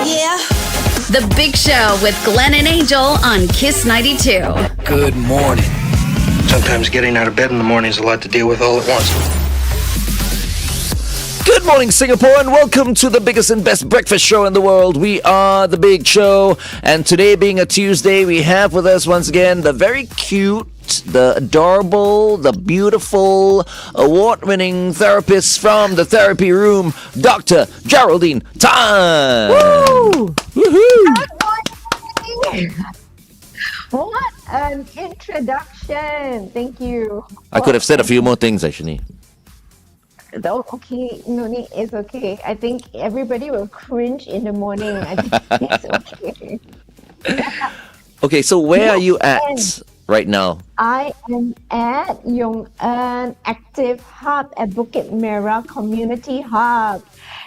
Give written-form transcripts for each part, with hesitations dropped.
Yeah. The Big Show with Glenn and Angel on Kiss 92. Good morning. Sometimes getting out of bed in the morning is a lot to deal with all at once. Good morning, Singapore, and welcome to the biggest and best breakfast show in the world. We are The Big Show, and today being a Tuesday, we have with us once again the very cute, the adorable, the beautiful, award-winning therapist from the therapy room, Dr. Geraldine Tan. Woo! Woohoo! What an introduction. Thank you. I could have said a few more things, actually. Oh, okay, no need, it's okay. I think everybody will cringe in the morning. I think it's okay. Okay, so where are you at right now? I am at Yong An Active Hub at Bukit Merah Community Hub.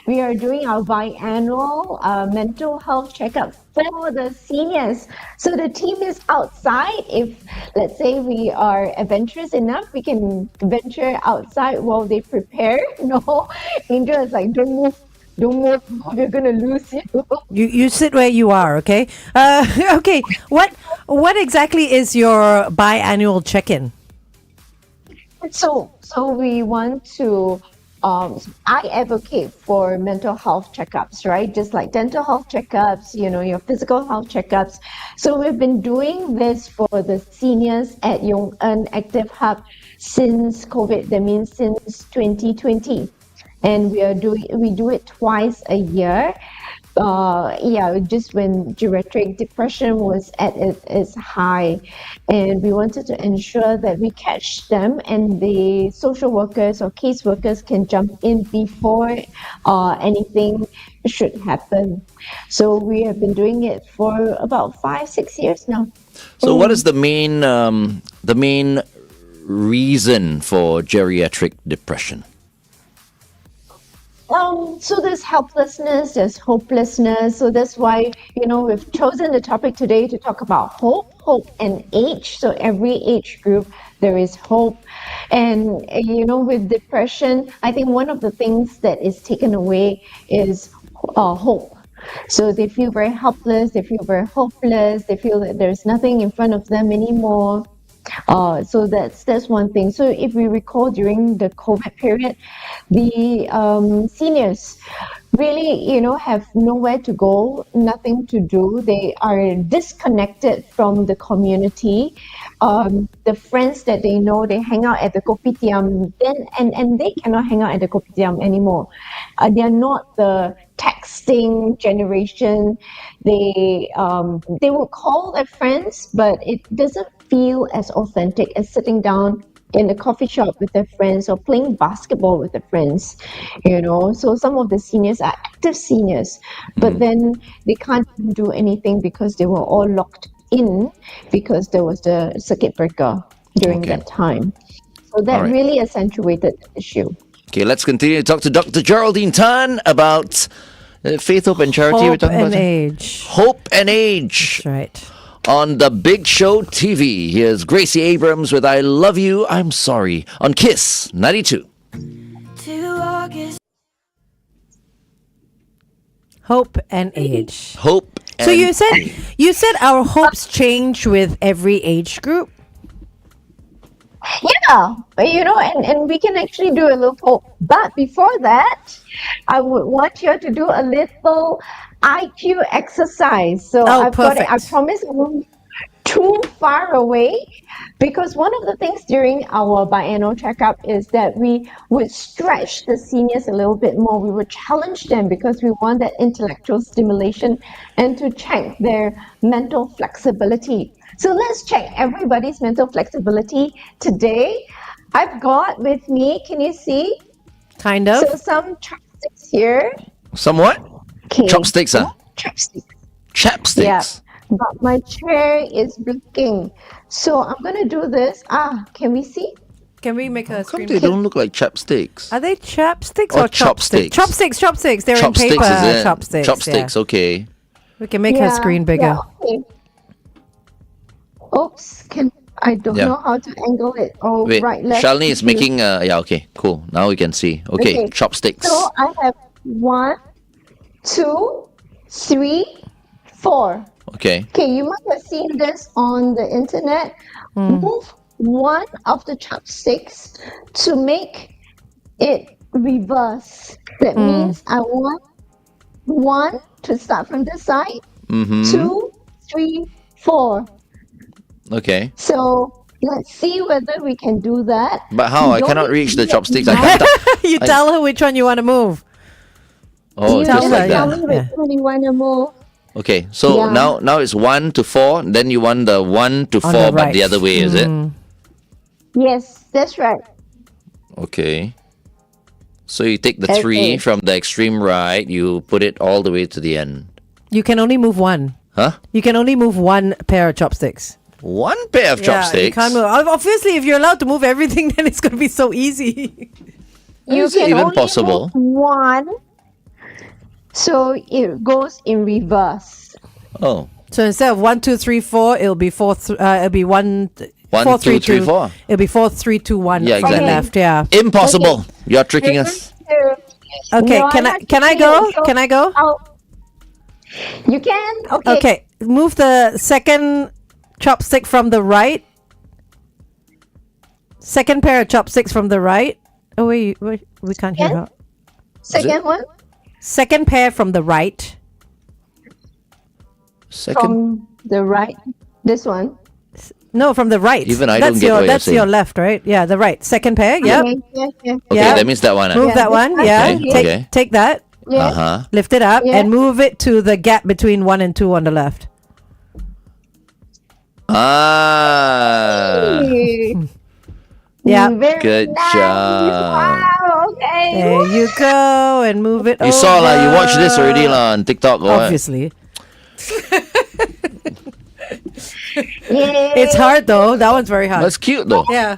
We are doing our biannual mental health checkup for the seniors. So the team is outside. If, let's say, we are adventurous enough, we can venture outside while they prepare. No, Angel is like, don't move, we're going to lose you. You sit where you are, okay? Okay, what exactly is your biannual check-in? So we want to, I advocate for mental health checkups, right? Just like dental health checkups, your physical health checkups. So we've been doing this for the seniors at Yong An Active Hub since COVID, that means since 2020. And we do it twice a year. Just when geriatric depression was at its high, and we wanted to ensure that we catch them, and the social workers or case workers can jump in before anything should happen. So we have been doing it for about 5-6 years now. So what is the main reason for geriatric depression? So there's helplessness, there's hopelessness. So that's why, we've chosen the topic today to talk about hope and age. So every age group, there is hope. And, with depression, I think one of the things that is taken away is hope. So they feel very helpless, they feel very hopeless, they feel that there's nothing in front of them anymore. So that's one thing. So if we recall during the COVID period, the seniors really, have nowhere to go, nothing to do. They are disconnected from the community. The friends that they know, they hang out at the kopitiam, and they cannot hang out at the kopitiam anymore. They are not the texting generation. They will call their friends, but it doesn't feel as authentic as sitting down in a coffee shop with their friends or playing basketball with their friends, So some of the seniors are active seniors, but then they can't do anything because they were all locked in because there was the circuit breaker during that time. So that really accentuated the issue. Okay, let's continue to talk to Dr. Geraldine Tan about faith, hope, and charity. Hope and age. Hope and age. That's right. On The Big Show TV, here's Gracie Abrams with I Love You, I'm Sorry on Kiss 92. Hope and age. Hope and So you said our hopes change with every age group? Yeah, and we can actually do a little hope. But before that, I would want you to do a little IQ exercise. So I've got it. I promise it won't be too far away, because one of the things during our biannual checkup is that we would stretch the seniors a little bit more. We would challenge them because we want that intellectual stimulation and to check their mental flexibility. So let's check everybody's mental flexibility today. I've got with me, can you see? Kind of. So some chopsticks here. Some what? Okay. Chopsticks, huh? Chopsticks. Chapsticks. Yeah. But my chair is blinking. So I'm going to do this. Can we see? Can we make a How screen? come they don't look like chapsticks? Are they chapsticks Or or chopsticks? chopsticks. Chopsticks. They're Chopsticks, in paper. is it? Chopsticks. Chopsticks, okay. We can make her screen bigger. Yeah, okay. Oops. I don't know how to angle it. Oh, Wait, right, left. Shalini is making okay, cool. Now we can see. Okay, chopsticks. So I have 1, 2, 3, 4. Okay. Okay, you must have seen this on the internet. Move one of the chopsticks to make it reverse. That means I want one to start from the side, 2, 3, 4. Okay. So let's see whether we can do that. But how? You I don't cannot need reach to the do it chopsticks. I now. can't. You tell her which one you want to move. Oh, You just can like tell that. me which one you want to move. Okay. So Yeah. now it's 1 to 4. Then you want the 1 to 4, On the but the right. other way, is it? Yes, that's right. Okay. So you take the Okay. 3 from the extreme right. You put it all the way to the end. You can only move one. Huh? You can only move one pair of chopsticks. One pair of Yeah, you chopsticks. can't move. Obviously, if you're allowed to move everything, then it's going to be so easy. You Is it can even only possible? move one, so it goes in reverse. Oh. So instead of 1, 2, 3, 4, it'll be 4. It'll be 1, 1, 4, 2, 3, 4. It'll be 4, 3, 2, 1 Yeah, from the exactly. left. Yeah. Impossible. You're tricking us. Okay. No, Can I'm I? not Can I taking go? it, so Can I go? You can? Okay. Okay. Move the second chopstick from the right. Second pair of chopsticks from the right. Oh wait, we can't hear Can? her. Second one Second pair from the right. Second. from the right. This one. No, from the right. Even I that's don't get your what you're that's your saying. left, right? Yeah, the right. Second pair. Yep. Okay, yeah. Okay, Yeah. that means that one. Move Yeah, that this one. one. Yeah. Okay, Take okay. take that. Yeah. Uh-huh. Lift it up Yeah. and move it to the gap between 1 and 2 on the left. Ah. Yeah. Very Good nice. job. Wow, okay. There you go, and move it. You saw lah. You watched this over. already lah on TikTok or what? Obviously, Yay. it's hard though. That one's very hard. That's cute though. Yeah.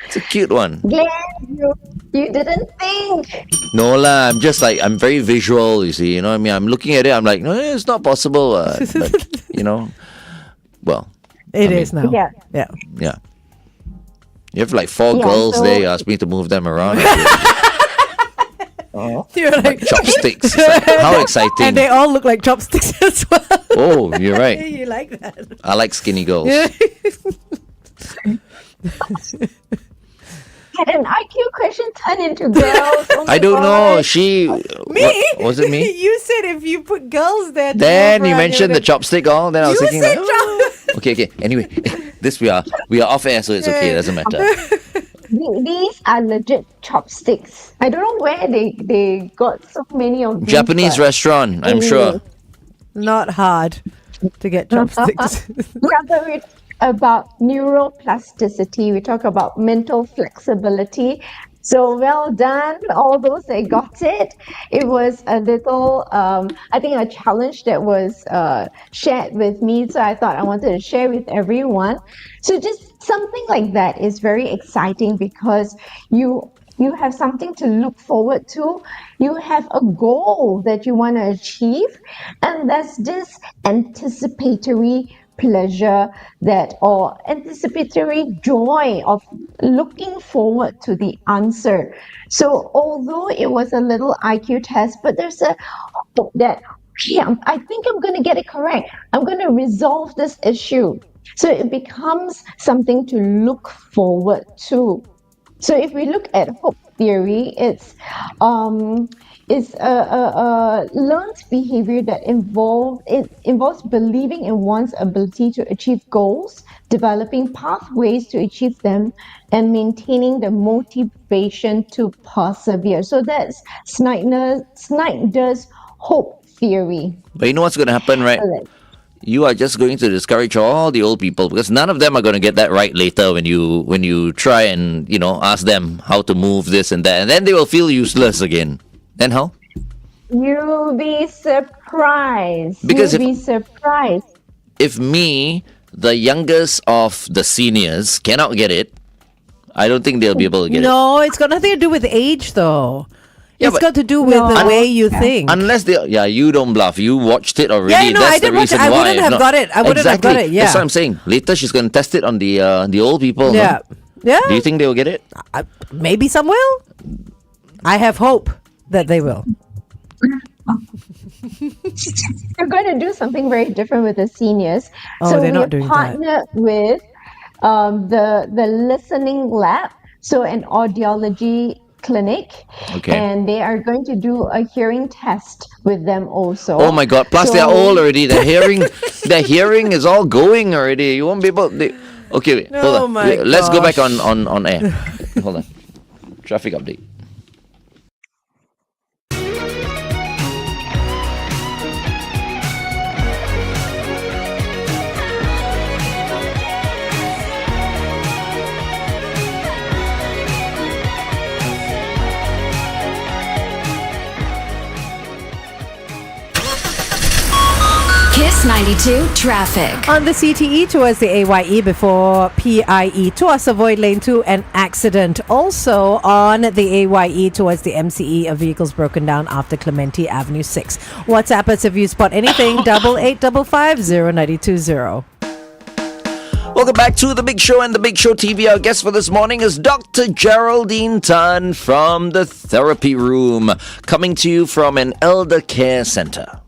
It's a cute one. Glenn, you didn't think. No lah. I'm just like I'm very visual. You see, you know what I mean. I'm looking at it. I'm like, no, it's not possible. But, you know, well, It is now. Yeah. Yeah. yeah. You have like 4 Yeah, girls so- there. You ask me to move them around. You're like, Chopsticks. It's like, how exciting. and they all look like chopsticks as well. Oh, you're right. You like that? I like skinny girls. Had an IQ question turn into girls. Oh I my don't know. God. She was it me? You said if you put girls there. to Then move you around, mentioned the you're chopstick. All then I was You thinking. said Like, oh. Okay. Anyway, this we are off air, so it's okay. It doesn't matter. These are legit chopsticks. I don't know where they got so many of these. Japanese but- restaurant, I'm sure. not hard to get chopsticks. Rather, we talk about neuroplasticity. We talk about mental flexibility. So well done, all those that got it. It was a little, I think, a challenge that was shared with me. So I thought I wanted to share with everyone. So just something like that is very exciting because you have something to look forward to. You have a goal that you want to achieve, and there's this anticipatory pleasure or anticipatory joy of looking forward to the answer. So although it was a little IQ test, but there's a hope that I think I'm going to get it correct. I'm going to resolve this issue. So it becomes something to look forward to. So if we look at hope theory, it's a learned behavior that involves believing in one's ability to achieve goals, developing pathways to achieve them, and maintaining the motivation to persevere. So that's Snyder's hope theory. But you know what's going to happen, right? You are just going to discourage all the old people because none of them are going to get that right later when you try and ask them how to move this and that, and then they will feel useless again. Then how? You'll be surprised. Because You'll be surprised. If me, the youngest of the seniors, cannot get it, I don't think they'll be able to get it. No, it's got nothing to do with age, though. Yeah, It's but- got to do with the way you think. Unless you don't bluff. You watched it already. Yeah, no, That's I the did watch reason it. I why. wouldn't have No. got it. I wouldn't have got Exactly. it, yeah. That's what I'm saying. Later, she's going to test it on the old people. no? Yeah. Yeah. Do you think they will get it? Maybe some will. I have hope that they will. We're going to do something very different with the seniors. Oh, So they're we not have doing that. partnered with the listening lab, so an audiology clinic, Okay. and they are going to do a hearing test with them also. Oh my God! Plus, they're So- old already. Their hearing is all going already. You won't be able. Okay, wait, hold Oh on. my Let's go back gosh. on air. Hold on. Traffic update. Kiss 92 traffic. On the CTE towards the AYE before PIE towards avoid lane 2 an accident. Also on the AYE towards the MCE a vehicle's broken down after Clementi Avenue 6. WhatsApp us if you spot anything 885550 Welcome back to The Big Show and The Big Show TV. Our guest for this morning is Dr. Geraldine Tan from the Therapy Room, coming to you from an elder care center.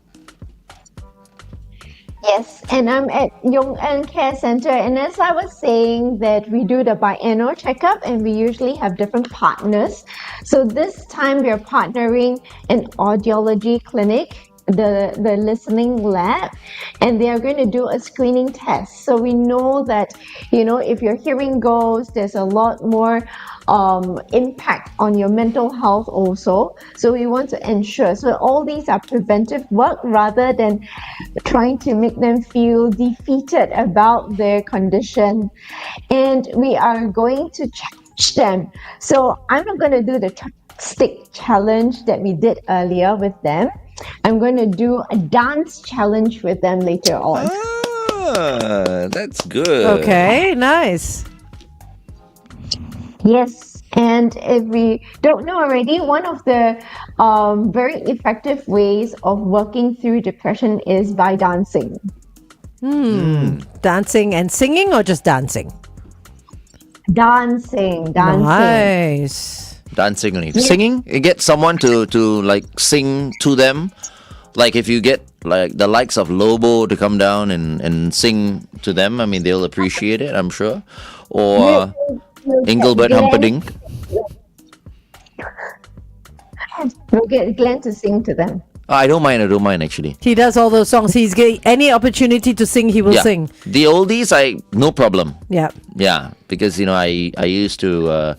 Yes, and I'm at Yong An Care Center. And as I was saying, that we do the biannual checkup, and we usually have different partners. So this time we are partnering an audiology clinic, the listening lab, and they are going to do a screening test. So we know that, if your hearing goes, there's a lot more impact on your mental health also. So we want to ensure. So all these are preventive work rather than trying to make them feel defeated about their condition. And we are going to challenge them. So I'm not going to do the stick challenge that we did earlier with them. I'm going to do a dance challenge with them later on. That's good. Okay, nice. Yes, and if we don't know already, one of the very effective ways of working through depression is by dancing. Dancing and singing or just dancing? Dancing. Nice. Dancing only. Singing? You get someone to like sing to them. Like if you get like the likes of Lobo to come down and sing to them, I mean they'll appreciate it, I'm sure. Or Engelbert Humperdinck. We'll get Glenn to sing to them. I don't mind actually. He does all those songs. He's getting any opportunity to sing, he will sing. The oldies, no problem. Yeah. Yeah, because I used to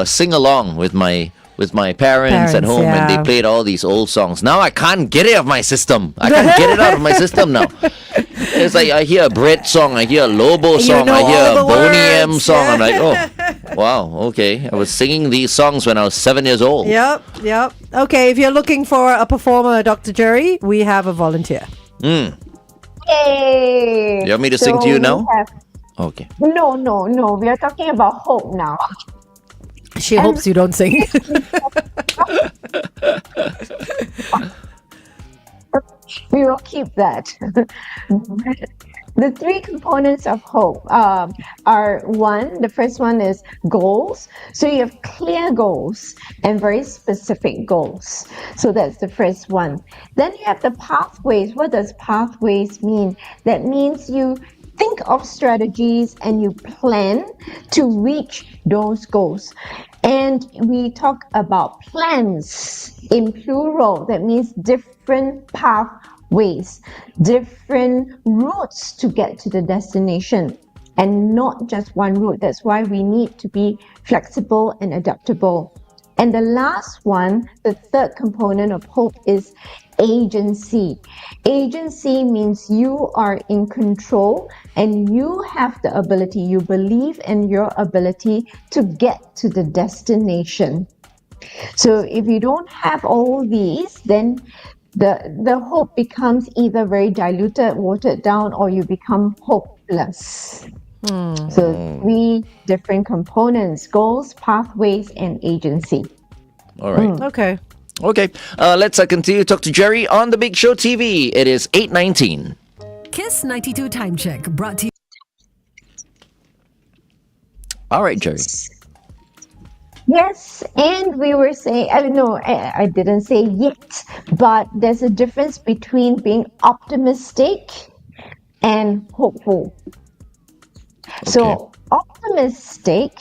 sing along with my parents at home, and they played all these old songs. Now I can't get it out of my system. I can't get it out of my system now. It's like I hear a Brett song, I hear a Lobo song, I hear a Boney M song. I'm like, oh, wow, okay. I was singing these songs when I was 7 years old. Yep. Okay, if you're looking for a performer, Dr. Jerry, we have a volunteer. Yay! You want me to sing to you now? Okay. No. We are talking about hope now. She hopes you don't sing. We will keep that. The three components of hope are the first one is goals. So you have clear goals and very specific goals. So that's the first one. Then you have the pathways. What does pathways mean? That means you think of strategies and you plan to reach those goals. And we talk about plans in plural. That means different pathways, different routes to get to the destination, and not just one route. That's why we need to be flexible and adaptable. And the last one, the third component of hope, is agency. Agency means you are in control and you have the ability, you believe in your ability to get to the destination. So if you don't have all these, then the hope becomes either very diluted, watered down, or you become hopeless. So three different components: goals, pathways, and agency. All right. Okay. Okay. Let's continue to talk to Jerry on The Big Show TV. It is 8:19. Kiss 92 Time Check brought to you. All right, Jerry. Yes, and we were saying, I no, I didn't say yet, but there's a difference between being optimistic and hopeful. So, optimistic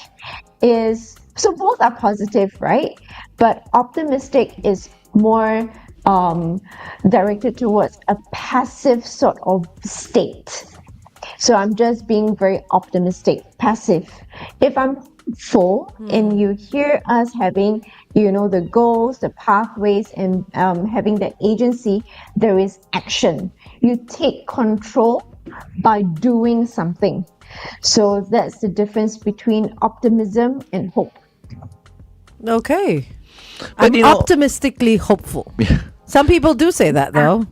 is, so both are positive, right? But optimistic is more directed towards a passive sort of state. So I'm just being very optimistic, passive. If I'm full and you hear us having, the goals, the pathways, and having the agency, there is action. You take control by doing something. So that's the difference between optimism and hope. Okay. But, I'm optimistically hopeful. Some people do say that though.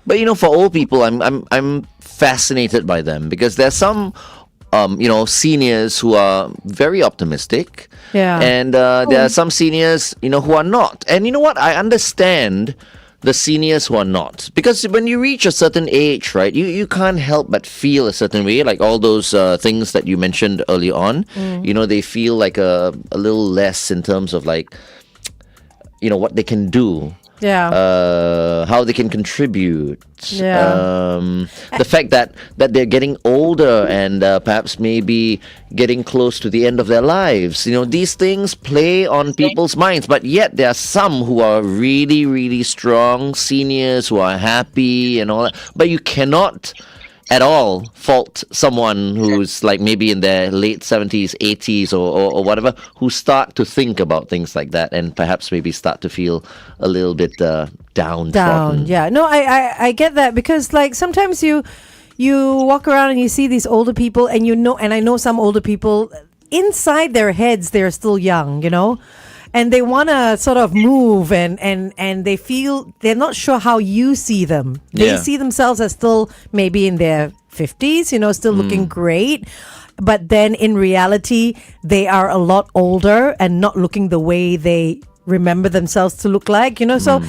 But for old people, I'm fascinated by them because there's some seniors who are very optimistic. Yeah. And there are some seniors, who are not. And you know what? I understand the seniors who are not. Because when you reach a certain age, right, you can't help but feel a certain way. Like all those things that you mentioned early on, they feel like a little less in terms of like, what they can do. Yeah. How they can contribute. Yeah. The fact that they're getting older and perhaps maybe getting close to the end of their lives. These things play on people's minds. But yet there are some who are really, really strong seniors who are happy and all that. But you cannot at all fault someone who's like maybe in their late 70s, 80s or whatever, who start to think about things like that and perhaps maybe start to feel a little bit downtrodden. Down. Yeah. No, I get that because like sometimes you walk around and you see these older people and and I know some older people inside their heads they're still young, and they want to sort of move and they feel they're not sure how you see them. They see themselves as still maybe in their 50s, still looking great. But then in reality, they are a lot older and not looking the way they remember themselves to look like, So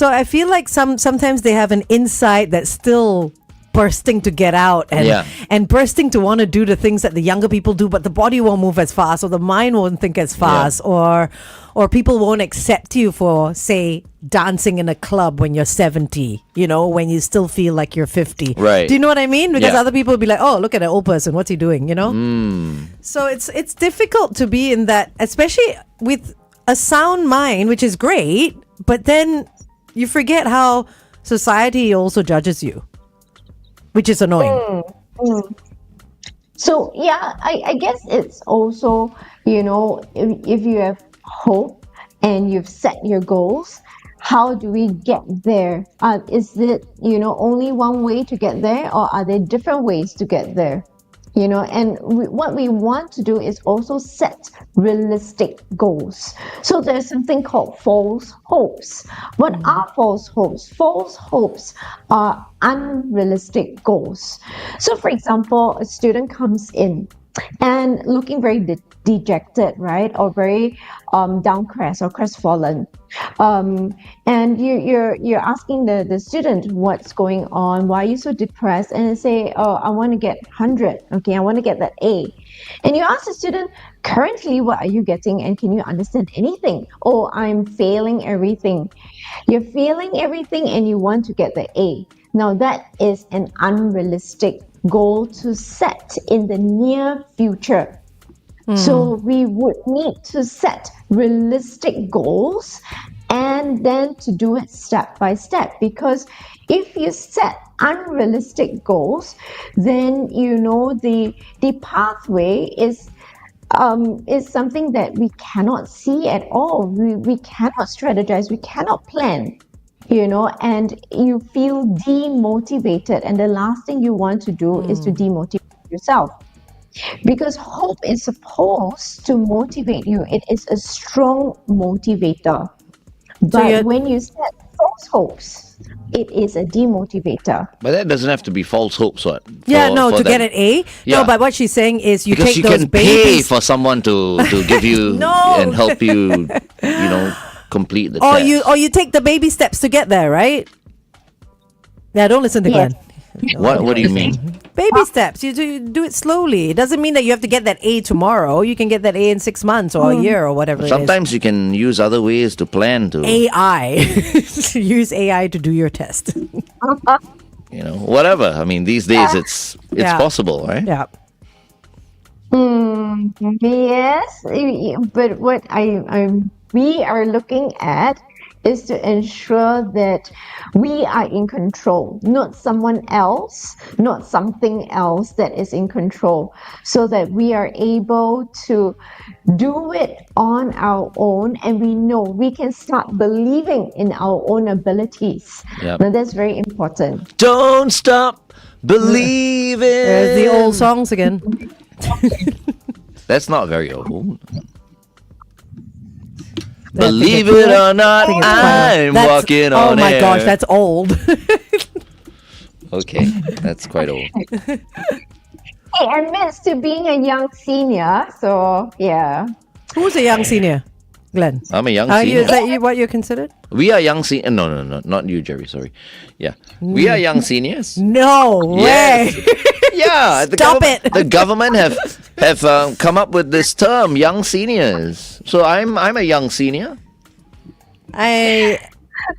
I feel like sometimes they have an insight that's still bursting to get out and bursting to want to do the things that the younger people do, but the body won't move as fast or the mind won't think as fast or people won't accept you for, say, dancing in a club when you're 70, when you still feel like you're 50. Right. Do you know what I mean? Because other people will be like, oh, look at an old person. What's he doing? So it's difficult to be in that, especially with a sound mind, which is great, but then you forget how society also judges you, which is annoying. So yeah, I guess it's also, if you have hope and you've set your goals, how do we get there? Is it, only one way to get there, or are there different ways to get there? And what we want to do is also set realistic goals. So there's something called false hopes. What are false hopes? False hopes are unrealistic goals. So for example, a student comes in and looking very dejected, right? Or very downcast or crestfallen. And you're asking the student what's going on, why are you so depressed? And they say, oh, I want to get 100. Okay, I want to get that A. And you ask the student, currently, what are you getting? And can you understand anything? Oh, I'm failing everything. You're failing everything and you want to get the A. Now that is an unrealistic goal to set in the near future. So we would need to set realistic goals and then to do it step by step, because if you set unrealistic goals, then the pathway is something that we cannot see at all. We cannot strategize, we cannot plan, and you feel demotivated, and the last thing you want to do is to demotivate yourself. Because hope is supposed to motivate you. It is a strong motivator. But when you set false hopes, it is a demotivator. But that doesn't have to be false hopes, what? To get an A? Yeah. No, but what she's saying is you because take you those can babies. pay for someone to give you and help you, complete the test. Or you take the baby steps to get there, right? Yeah, don't listen to Glenn. What do you mean? Baby steps. You do it slowly. It doesn't mean that you have to get that A tomorrow. You can get that A in 6 months or a year or whatever. Sometimes you can use other ways to plan to, AI. Use AI to do your test. whatever. I mean, these days it's Yeah. possible, right? Yeah. Yes, but what we are looking at is to ensure that we are in control, not someone else, not something else that is in control, so that we are able to do it on our own, and we know we can start believing in our own abilities. Yep. Now that's very important. Don't stop believing. There's the old songs again. That's not very old. Believe it or not, I'm walking on Oh my air. gosh, that's old. Okay, that's quite old. Hey, I'm used to being a young senior, so yeah. Who's a young senior? Glenn. I'm a young Are you, senior. is that what you're considered? We are young senior. No, not you, Jerry. Sorry. Yeah, we are young seniors. No way. Yes. Yeah, Stop it. The government have come up with this term, young seniors. So I'm a young senior. I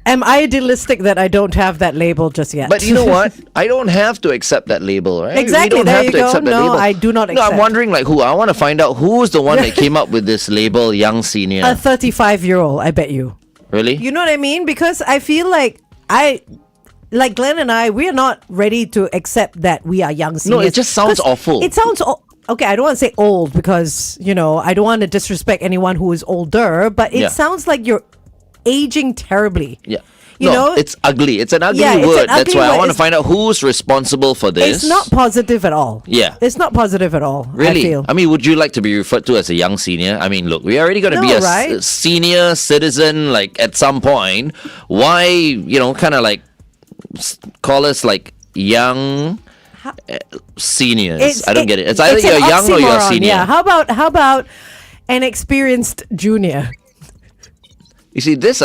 am idealistic that I don't have that label just yet. But you know what? I don't have to accept that label, right? Exactly, We don't there have you to go. accept that No, label. I do not No, I'm accept. wondering who. I want to find out who's the one that came up with this label, young senior. A 35-year-old, I bet you. Really? You know what I mean? Because I feel like Glenn and I, we are not ready to accept that we are young seniors. No, it just sounds 'Cause awful. It sounds okay. I don't want to say old because I don't want to disrespect anyone who is older, but it Yeah. sounds like you're aging terribly. Yeah. You know, it's ugly. It's an ugly Yeah, it's an word. That's ugly why I word. want to find out who's responsible for this. it's not positive at all. Yeah. It's not positive at all. Really? I feel. Would you like to be referred to as a young senior? I mean, look, we're already going to be No, a right? senior citizen, at some point. Why, call us young seniors? I don't get it. It's either an you're young or you're a oxymoron, senior. Yeah. How about an experienced junior? You see, this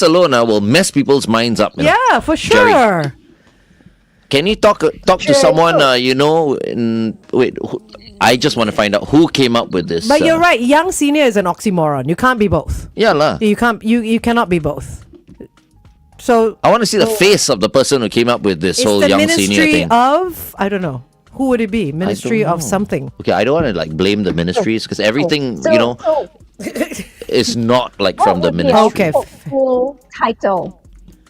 alone will mess people's minds up. Yeah, for Jerry. sure. Can you talk to someone, I just want to find out who came up with this. But you're right. Young senior is an oxymoron. You can't be both. Yeah, lah. You can't. You cannot be both. So I want to see the face of the person who came up with this it's whole the young Ministry senior thing. of I don't know who would it be. Ministry know. of something. Okay, I don't want to blame the ministries because everything So is not from the what would be ministry. a Okay. hopeful title?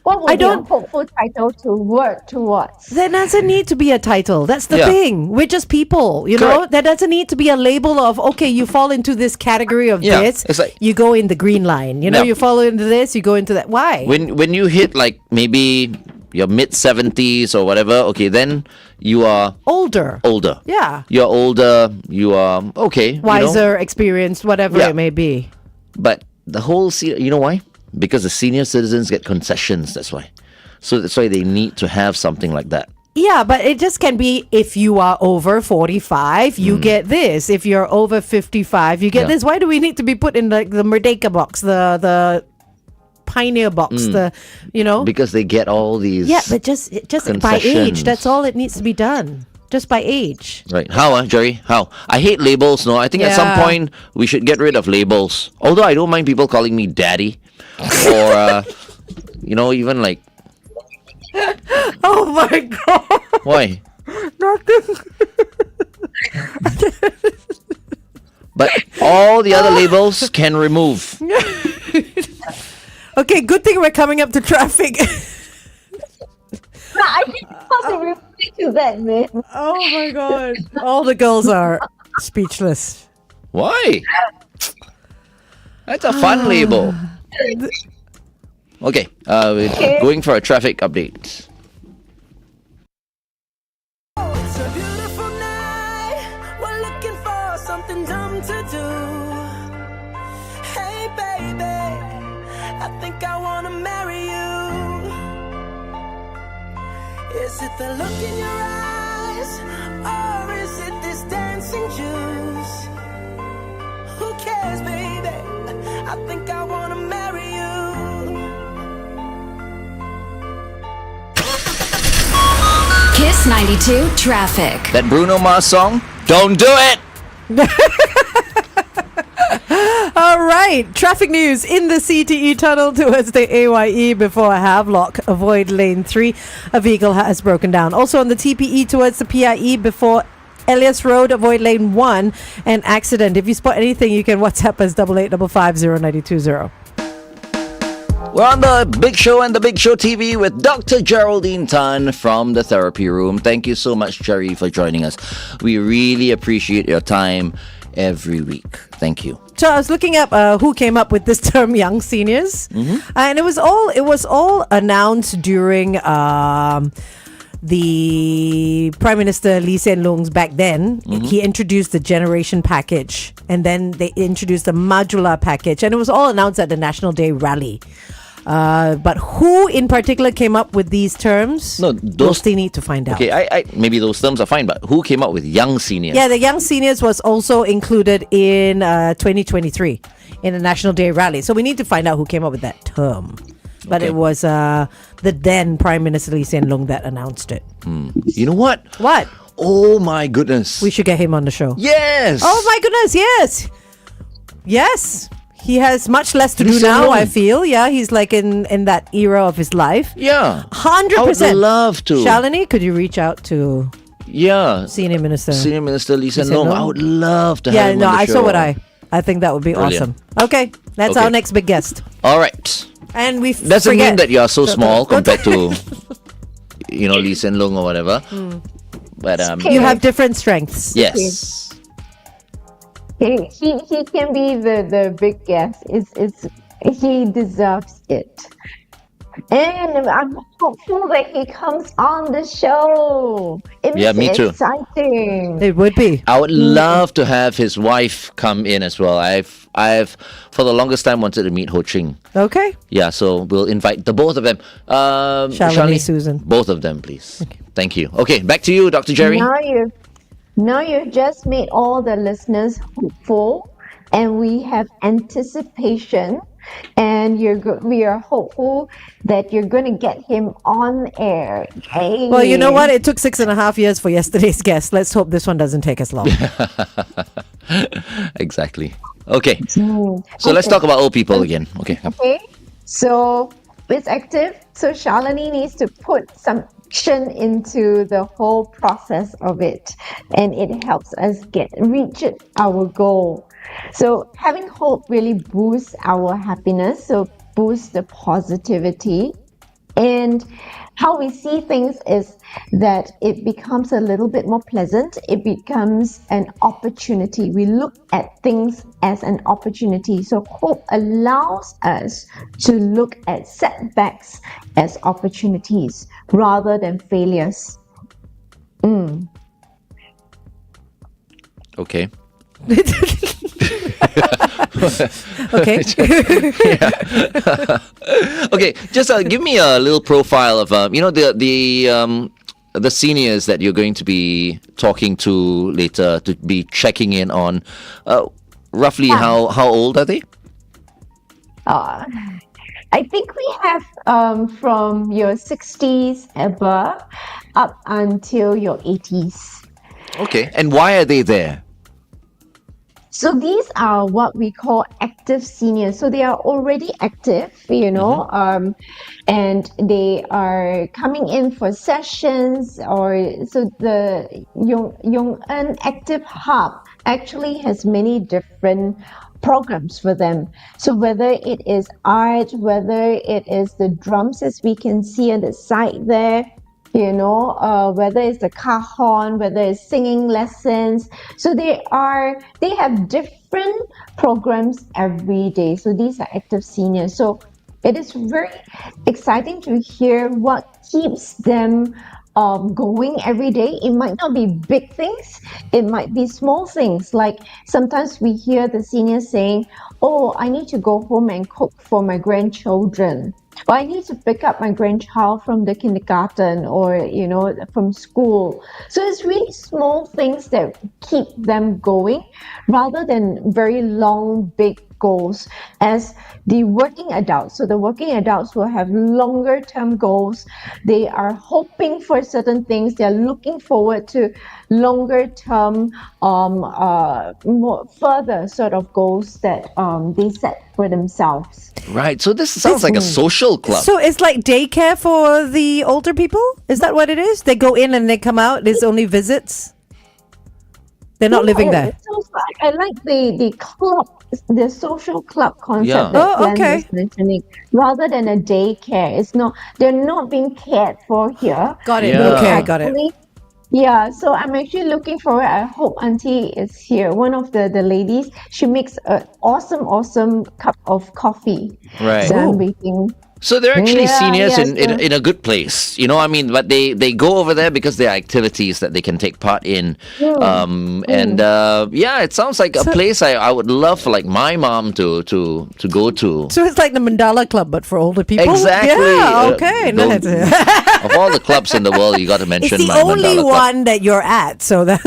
What would I be a don't- hopeful title to work towards? There doesn't need to be a title. That's the Yeah. thing. We're just people, you know. Correct. There doesn't need to be a label of okay, you fall into this category of Yeah, this. it's like- you go in the green line. You know, Yeah. you fall into this, you go into that. Why? When you hit maybe your mid-70s or whatever, okay, then you are Older. older. Yeah. You're older. You are okay. Wiser, experienced, whatever Yeah. it may be. But the whole you know why? Because the senior citizens get concessions. That's why. So that's why they need to have something like that. Yeah, but it just can be if you are over 45, you get this. If you're over 55, you get Yeah. this. Why do we need to be put in the Merdeka box, the Pioneer box, Because they get all these. Yeah, but just by age. concessions. That's all it needs to be done. Just by age. Right. How, Jerry? How? I hate labels, no? I think at some Yeah. point we should get rid of labels. Although I don't mind people calling me daddy. Or, even Oh my god. why? Nothing. But all the other labels can remove. Okay, good thing we're coming up to traffic. I didn't possibly refer to that, man. Oh my god. All the girls are speechless. Why? That's a fun label. Okay, we're going for a traffic update. It's a beautiful night. We're looking for something dumb to do. Hey, baby, I think I wanna marry you. Is it the look in your eyes, or is it this dancing juice? Who cares, baby? I think I wanna marry you. Kiss Kiss 92 traffic. That Bruno Mars song, don't do it! All right, traffic news in the CTE tunnel towards the AYE before Havelock. Avoid lane 3. A vehicle has broken down. Also on the TPE towards the PIE before Elias Road, avoid lane 1. An accident. If you spot anything, you can WhatsApp us 8855 We're on the Big Show and the Big Show TV with Dr. Geraldine Tan from the therapy room. Thank you so much, Jerry, for joining us. We really appreciate your time every week. Thank you. So I was looking up who came up with this term, young seniors, and it was all announced during the Prime Minister Lee Hsien Loong's back then. He introduced the generation package, and then they introduced the modular package, and it was all announced at the National Day rally. But who in particular came up with these terms? No, we'll still need to find out. Okay, I maybe those terms are fine, but who came up with young seniors? Yeah, the young seniors was also included in 2023 in the National Day rally. So we need to find out who came up with that term. But it was the then Prime Minister Lee Hsien Loong that announced it. You know what? What? Oh my goodness. We should get him on the show. Yes. Oh my goodness, yes. Yes. He has much less to Lee do Hsien now, Loong. I feel. Yeah, he's like in that era of his life. Yeah. 100%. I would love to. Shalini, could you reach out to Yeah. Senior Minister? Senior Minister Lee Hsien Hsien Loong. Loong. I would love to Yeah, have him no, on the I show. saw what I think that would be Brilliant. awesome. Okay, that's Okay. our next big guest. All right. And we Doesn't forget. mean that you are so small compared to, Lee Hsien Loong or whatever. But You have different strengths. yes. He can be the big guest. He deserves it. And I'm hopeful that he comes on the show. It's Yeah, me too. exciting. It would be. I would love to have his wife come in as well. I've for the longest time wanted to meet Ho Ching. Okay. Yeah, so we'll invite the both of them. Shalini, Susan. Both of them, please. Thank you. Okay, back to you, Dr. Jerry. Now you've just made all the listeners hopeful, and we have anticipation, and we are hopeful that you're going to get him on air. Yay. Well, you know what? It took 6.5 years for yesterday's guest. Let's hope this one doesn't take as long. Exactly. Okay. So let's talk about old people again. Okay. Okay, so it's active. So Shalini needs to put some action into the whole process of it, and it helps us reach our goal. So having hope really boosts our happiness, so boosts the positivity. And how we see things is that it becomes a little bit more pleasant. It becomes an opportunity. We look at things as an opportunity. So hope allows us to look at setbacks as opportunities rather than failures. Okay. Okay. Okay, just give me a little profile of the seniors that you're going to be talking to later, to be checking in on. Roughly how old are they? I think we have from your 60s above up until your 80s. Okay, and why are they there? So these are what we call active seniors. So they are already active, and they are coming in for sessions. So the Yong An Active Hub actually has many different programs for them. So whether it is art, whether it is the drums as we can see on the side there, whether it's the cajon, whether it's singing lessons. So they have different programs every day. So these are active seniors. So it is very exciting to hear what keeps them going every day. It might not be big things. It might be small things. Like sometimes we hear the seniors saying, "Oh, I need to go home and cook for my grandchildren." Or I need to pick up my grandchild from the kindergarten or, from school. So it's really small things that keep them going rather than very long, big goals as the working adults. So the working adults will have longer term goals. They are hoping for certain things. They're looking forward to longer term, more further sort of goals that they set for themselves. Right. So this sounds like a social club. So it's like daycare for the older people? Is that what it is? They go in and they come out. There's only visits. They're not living there. It sounds like, I like the club, the social club concept Yeah. that Glenn okay. was mentioning, rather than a daycare. It's not, they're not being cared for here. Got it. Yeah. Okay, got it. Actually, yeah, so I'm actually looking forward. I hope Auntie is here. One of the ladies, she makes an awesome cup of coffee. Right. So Ooh. I'm waiting. So they're actually Yeah, seniors yes, in a good place, you know. I mean, but they go over there because there are activities that they can take part in, and yeah, it sounds like a place I would love for like my mom to go to. So it's like the Mandala Club, but for older people? Exactly. Yeah, okay. No, Don't- that's Of all the clubs in the world, you got to mention it's the my only Mandala Club. one that you're at, so that...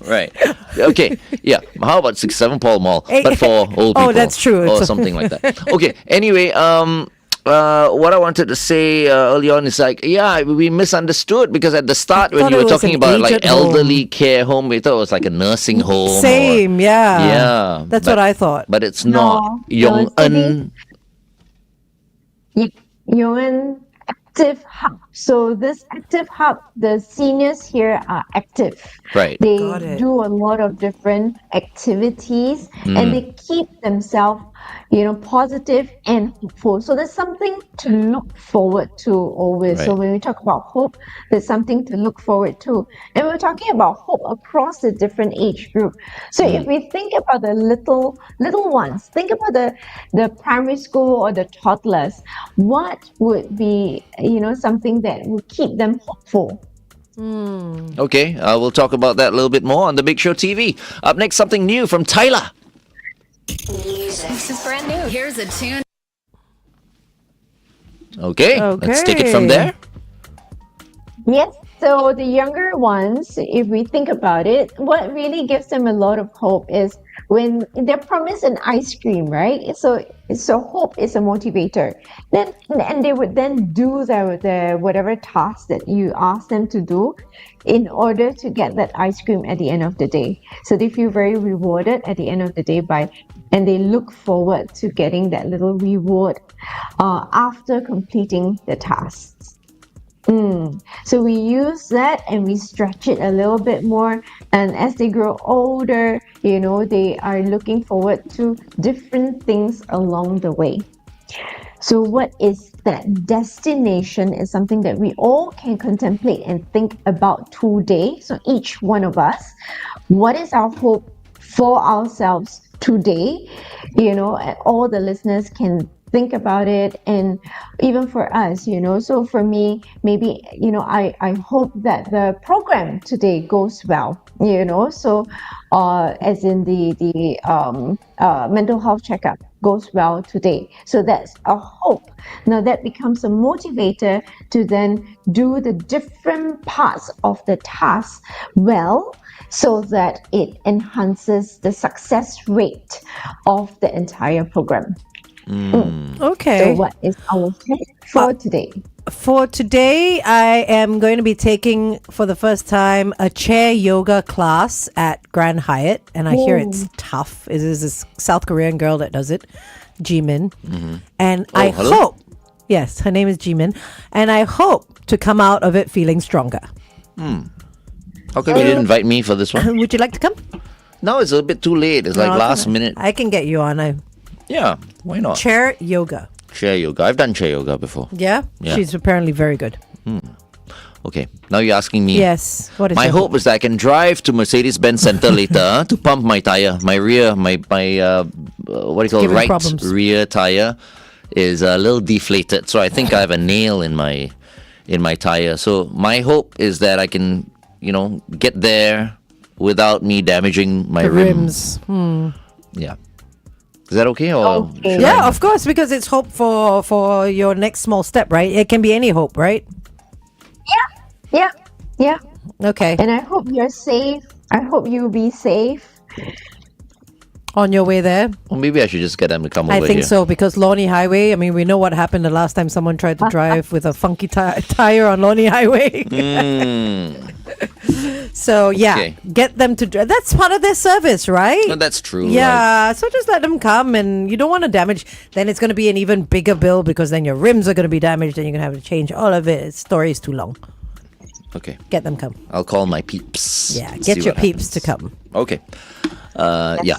Right. Okay. Yeah. How about 67 Paul Mall, but for old people? Oh, that's true. Or something like that. Okay. Anyway, what I wanted to say early on is like, yeah, we misunderstood because at the start when thought you it were was talking an about like aged home. elderly care home, we thought it was like a nursing home. or- Same, yeah. Yeah. That's but- what I thought. But it's No, not. no, Yong it's En. You're in active hub. So this active hub, the seniors here are active. Right. They Got it. do a lot of different activities and they keep themselves, positive and hopeful. So there's something to look forward to always. So Right. when we talk about hope, there's something to look forward to. And we're talking about hope across the different age group. So if we think about the little ones, think about the primary school or the toddlers, what would be, something that would keep them hopeful? Okay. We'll talk about that a little bit more on the Big Show TV. Up next, something new from Tyler. This is brand new. Here's a tune. Okay. Let's take it from Okay. there. Yes. So the younger ones, if we think about it, what really gives them a lot of hope is when they're promised an ice cream, right? So hope is a motivator. And they would then do the whatever task that you ask them to do in order to get that ice cream at the end of the day. So they feel very rewarded at the end of the day and they look forward to getting that little reward after completing the tasks. So we use that and we stretch it a little bit more. And as they grow older, they are looking forward to different things along the way. So what is that destination is something that we all can contemplate and think about today. So each one of us, what is our hope for ourselves today? And all the listeners can think about it, and even for us, so for me, maybe I hope that the program today goes well, so as in the mental health checkup goes well today. So that's a hope. Now that becomes a motivator to then do the different parts of the task well, so that it enhances the success rate of the entire program. Okay. So what is our hope for today? For today, I am going to be taking for the first time a chair yoga class at Grand Hyatt, and I hear it's tough. It is this South Korean girl that does it, Jimin, and I hello? hope, yes, her name is Jimin, and I hope to come out of it feeling stronger. How come you didn't invite me for this one? Would you like to come? No, it's a bit too late. It's like No, last minute. I can get you on. Yeah, why not? Chair yoga. Chair yoga. I've done chair yoga before. Yeah? Yeah. She's apparently very good. Okay, now you're asking me. Yes. What is My your hope is that I can drive to Mercedes-Benz Center later to pump my tire. My rear, my what do you call Giving right problems. rear tire is a little deflated. So I think I have a nail in my tire. So my hope is that I can, get there without me damaging my the rim. rims? Yeah. Is that okay? Or Okay. should Yeah, I- of course, because it's hope for your next small step, right? It can be any hope, right? Yeah. Okay. And I hope you're safe. I hope you'll be safe. On your way there? Or maybe I should just get them to come over I here. think so, because Lornie Highway, I mean, we know what happened the last time someone tried to drive with a funky tire on Lornie Highway. So, yeah, Okay. get them to drive. That's part of their service, right? No, that's true. Right? Yeah, so just let them come, and you don't want to damage. Then it's going to be an even bigger bill, because then your rims are going to be damaged and you're going to have to change all of it. The story is too long. Okay. Get them come. I'll call my peeps. Yeah, See get your what peeps to happens. come. Okay. Yeah.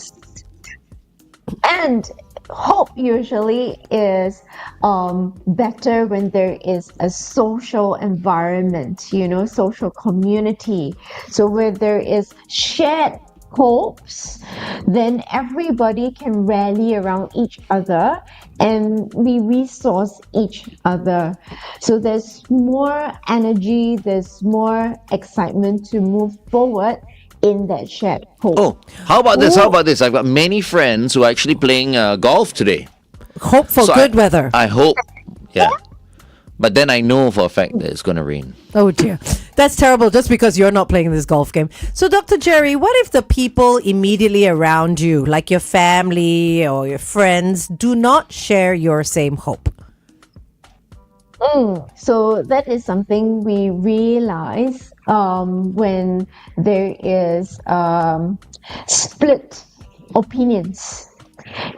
And hope usually is better when there is a social environment, social community. So where there is shared hopes, then everybody can rally around each other and we resource each other. So there's more energy, there's more excitement to move forward in that shared hope. Oh, how about this? How about this? I've got many friends who are actually playing golf today. Hope for So good weather. I hope. Yeah. But then I know for a fact that it's going to rain. Oh dear. That's terrible, just because you're not playing this golf game. So, Dr. Jerry, what if the people immediately around you, like your family or your friends, do not share your same hope? So that is something we realize when there is split opinions.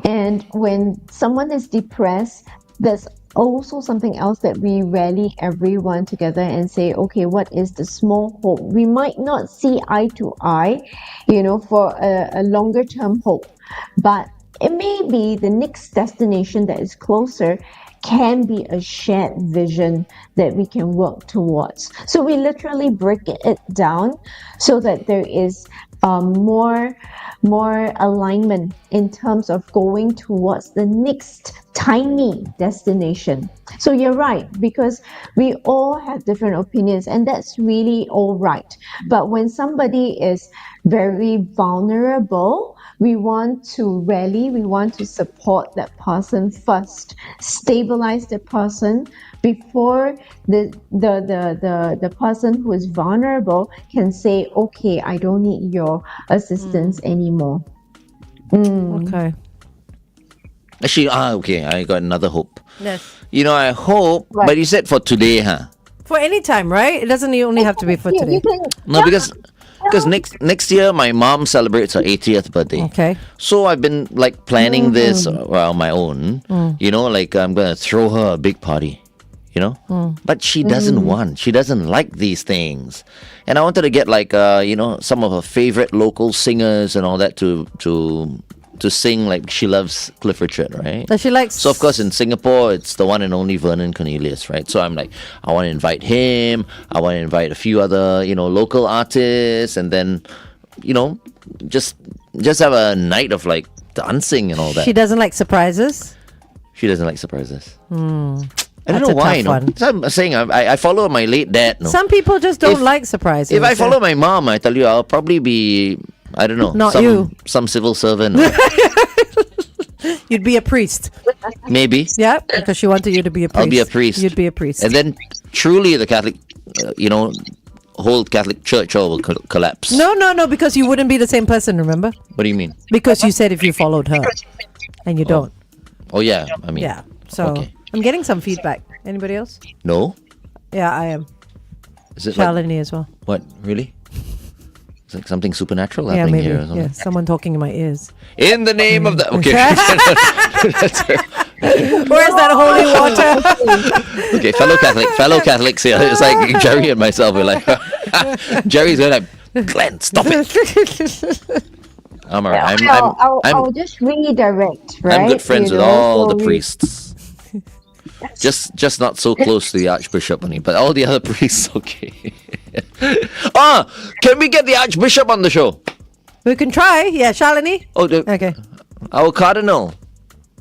And when someone is depressed, there's also something else that we rally everyone together and say, okay, what is the small hope? We might not see eye to eye, for a longer term hope, but it may be the next destination that is closer can be a shared vision that we can work towards. So we literally break it down so that there is more alignment in terms of going towards the next tiny destination. So you're right, because we all have different opinions, and that's really all right. But when somebody is very vulnerable, we want to rally, we want to support that person first, stabilize the person before the person who is vulnerable can say, okay, I don't need your assistance anymore. Okay. Actually, okay, I got another hope. Yes. I hope, Right. but you said for today, huh? For any time, right? It doesn't only have to be for today. You can, No, because next year my mom celebrates her 80th birthday. Okay. So I've been planning this on my own. I'm gonna throw her a big party. But she doesn't want. She doesn't like these things, and I wanted to get some of her favorite local singers and all that to sing. Like, she loves Cliff Richard, right? Does she like? So of course in Singapore it's the one and only Vernon Cornelius, right? So I'm like, I want to invite him. I want to invite a few other local artists, and then just have a night of dancing and all that. She doesn't like surprises. She doesn't like surprises. I don't That's know a why. tough one. So I'm saying I follow my late dad. No. Some people just don't If- like surprises. If I follow my mom, I tell you, I'll probably be, I don't know, Not some you. some civil servant. You'd be a priest. Maybe. Yeah, because she wanted you to be a priest. I'll be a priest. You'd be a priest. And then truly the Catholic, whole Catholic Church all will collapse. No, because you wouldn't be the same person, remember? What do you mean? Because you said if you followed her. And you don't. Oh yeah, I mean. Yeah. So Okay. I'm getting some feedback. Anybody else? No? Yeah, I am. Is it like, Shalini as well. what, really? It's like something supernatural Yeah, happening maybe. here or something. Yeah, someone talking in my ears. In the name of the... Okay. Where's that holy water? Okay, fellow Catholics here. It's like Jerry and myself. We're like, Jerry's going to, Glenn, stop it. I'm all right. I'll just redirect, right? I'm good friends with all the so we- priests. Just not so close to the Archbishop, honey. But all the other priests, okay. Can we get the Archbishop on the show? We can try. Yeah, Shalini. Oh, Okay. our Cardinal.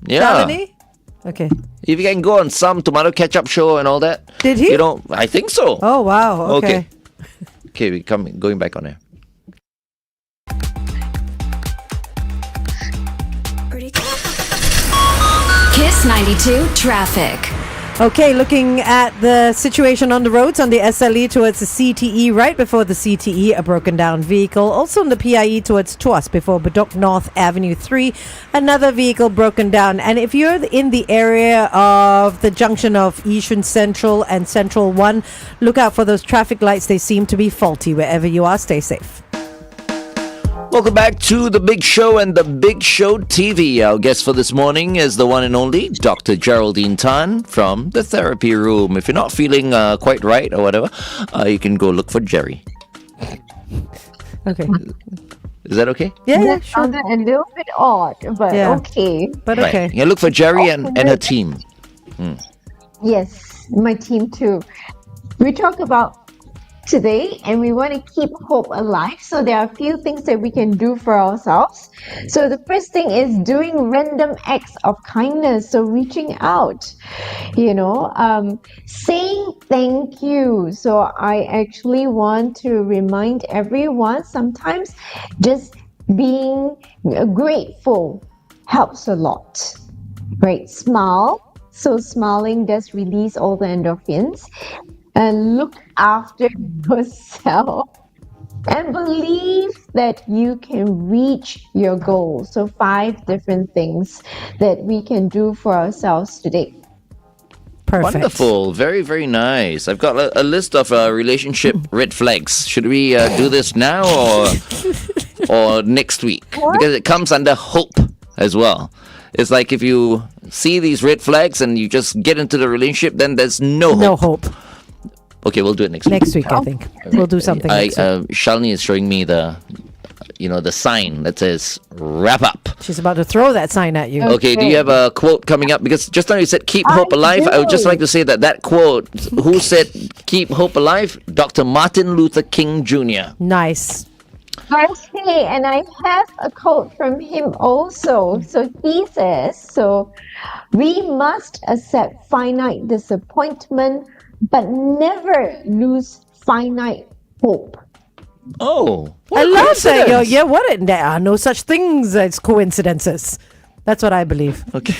Yeah. Shalini? Okay. If you can go on some tomato ketchup show and all that. Did he? I think so. Oh, wow. Okay. Okay, going back on there. Kiss 92 traffic. Okay, looking at the situation on the roads on the SLE towards the CTE, right before the CTE, a broken down vehicle. Also on the PIE towards Tuas before Bedok North Avenue 3, another vehicle broken down. And if you're in the area of the junction of Yishun Central and Central 1, look out for those traffic lights. They seem to be faulty. Wherever you are, stay safe. Welcome back to The Big Show and The Big Show TV. Our guest for this morning is the one and only Dr. Geraldine Tan from the therapy room. If you're not feeling quite right or whatever, you can go look for Jerry. Okay. Is that okay? Yeah, That sure. sounded a little bit odd, but Yeah. okay. But Right. okay. You look for Jerry and her team. Yes, my team too. We talk about today and we want to keep hope alive. So there are a few things that we can do for ourselves. So the first thing is doing random acts of kindness. So reaching out, saying thank you. So I actually want to remind everyone sometimes just being grateful helps a lot, right? Smile. So smiling does release all the endorphins. And look after yourself and believe that you can reach your goals. So 5 different things that we can do for ourselves today. Perfect. Wonderful. Very, very nice. I've got a list of relationship red flags. Should we do this now or next week? Because it comes under hope as well. It's like if you see these red flags and you just get into the relationship, then there's no hope. No hope. Okay, we'll do it next week. Next week, I think. We'll do something next week. Shalini is showing me the sign that says wrap up. She's about to throw that sign at you. Okay, do you have a quote coming up? Because just now you said keep hope alive. I would just like to say that quote, who said keep hope alive? Dr. Martin Luther King Jr. Nice. Okay, and I have a quote from him also. So he says, we must accept finite disappointment, but never lose finite hope. Oh, I love that. coincidence. Yeah, what? There are no such things as coincidences. That's what I believe. Okay.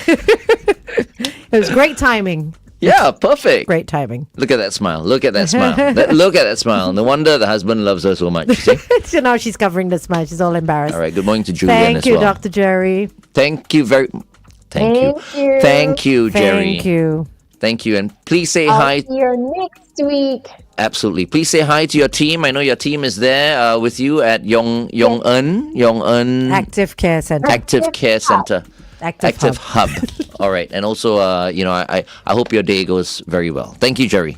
It was great timing. Yeah, perfect. Great timing. Look at that smile. Look at that smile. Look at that smile. No wonder the husband loves her so much. See? So now she's covering the smile. She's all embarrassed. All right. Good morning to Julian Thank as you, well. Dr. Jerry. Thank you very. Thank you. Thank you, Jerry. Thank you. Thank you. And please say I'll hi. see you next week. Absolutely. Please say hi to your team. I know your team is there with you at Yong Eun Active Care Center. Active Care Center. Active Hub. All right. And also, I hope your day goes very well. Thank you, Jerry.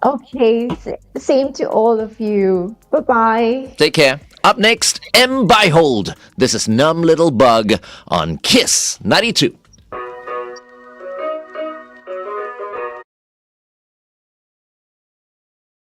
Okay, same to all of you. Bye-bye. Take care. Up next, M. Byhold. This is Numb Little Bug on Kiss 92.